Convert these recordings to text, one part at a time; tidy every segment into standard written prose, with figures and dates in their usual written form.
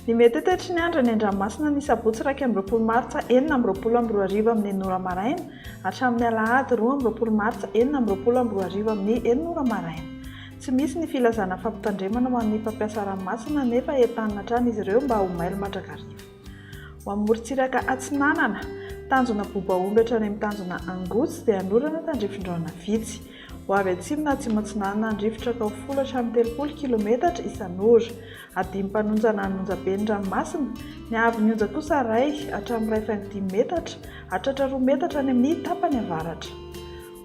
Ny mety tetry ny andro ny Andramasina ny Sabotsy 2 Martsa 4:20 amin'ny 9 maraina hatramin'ny Alahady 2 Martsa 4:20 amin'ny 9 maraina. Tsy misy ny filazana fampitandremana ho an'ny mpampiasa ranomasina nefa entanina hatrany izy ireo mba ho mailo mandrakariva. Ho amin'ny morontsiraka Atsinanana, tanjona Bobaomby hatrany amin'ny tanjona Angotsy dia anorana tandrifin-drano vitsy. Ho avy atsimo na atsimo-atsinanana andrifotra ka ho folo hatramin'ny 30 kilometatra isan'ora. Adimy mpanonjana Anonjabe ny ranomasina, ny avy onja kosa ray hatramin'ny 2.5 metatra, hatratra 2 metatra any amin'ny tapany avaratra.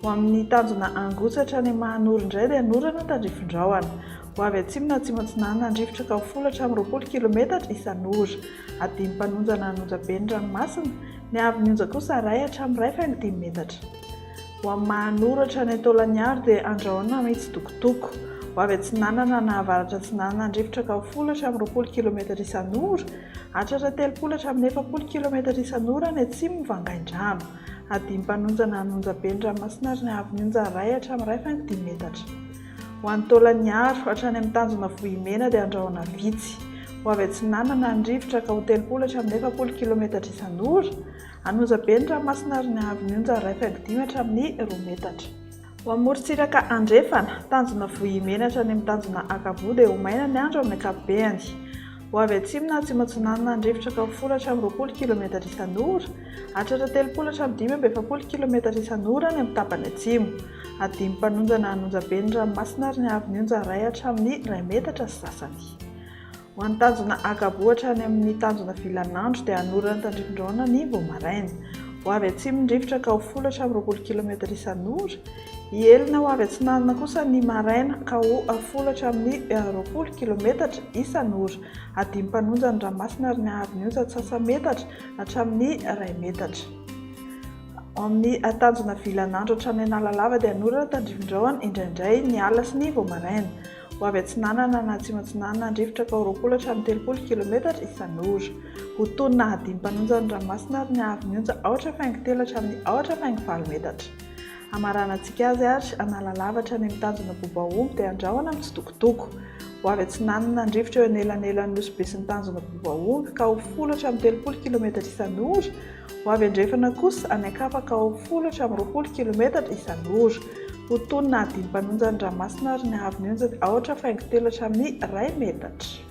Ho amin'ny tanjona Angotsy hatrany Mahanoro indray dia anorana tandrifin-drahona. Ho avy atsimo na atsimo-atsinanana andrifotra ka ho folo hatramin'ny 20 kilometatra isan'ora. Adimy mpanonjana Anonjabe ny ranomasina, ny avy onja kosa ray hatramin'ny 2.5 metatra. Ho amin'ny Mahanoro hatrany Taolagnaro dia andrahoana mitsitokotoko. Ho avy atsinanana na avaratra atsinanana andrifotra ka ho folo hatramin'ny 20 kilometatra isan'ora, hatratra 30 hatramin'ny 40 kilometatra isan'ora ny atsimo Vangaindrano. Adimy mpanonjana Anonjabe ny ranomasina ary ny avy onja ray hatramin'ny 2.5 metatra. Ho an'ny Taolagnaro hatrany amin'ny tanjona Vohimena dia andrahoana vitsy. Ho avy atsinanana andrifotra ka ho 30 hatramin'ny 40 kilometatra isan'ora, Anonjabe ny ranomasina ary ny avy onja 2.5 hatramin'ny 2 metatra. Ho amin'ny morontsiraka Andrefana, tanjona Vohimena hatrany amin'ny tanjona Akabo dia ho maina ny andro amin'ny ankapobeny. Ho avy atsimo na atsimo-atsinanana andrifotra ka ho folo hatramin'ny 20 kilometatra isan'ora, hatratra 30 hatramin'ny 40 kilometatra isan'ora ny amin'ny tapany atsimo. Adimy mpanonjana Anonjabe ny ranomasina ary ny avy onja ray hatramin'ny 2 metatra sy sasany. Ho an'ny tanjona Akabo hatrany amin'ny tanjona Vilanandro dia anorana tandrifin-drahona ny Voamaraina. Ho avy atsimo ndrifotra ka ho folo hatramin'ny 20 kilometatra isan'ora, hielina ho avy atsinanana kosa ny Maraina ka ho folo hatramin'ny 20 kilometatra isan'ora. Adimy mpanonjana ny ranomasina ary ny avy onja sasa metatra hatramin'ny 2 metatra. Ao amin'ny tanjona Vilanandro hatrany Analalava dia anorana tandrifin-drahona indraindray ny Ala sy ny Voamaraina. Ho avy atsinanana na atsimo-atsinanana andrifotra ka ho 20 hatramin'ny 30 kilometatra isan'ora. Ho tonina adimy mpanonjana ny ranomasina ary ny avy onja 8.3 hatramin'ny 8.4 metatra. Amaranantsika azy ary Analalava hatrany amin'ny tanjona Bobaomby dia andrahoana mitsitokotoko. Ho avy atsinanana andrifotra eo anelanelan'ny Nosy be sy ny tanjona Bobaomby ka ho folo hatramin'ny 30 kilometatra isan'ora. Ho avy andrefana kosa any Akapa ka ho folo hatramin'ny 20 kilometatra isan'ora. Ho tonina adimy mpanonjana ny ranomasina ary ny avy onja 8.3 hatramin'ny 2 metatra.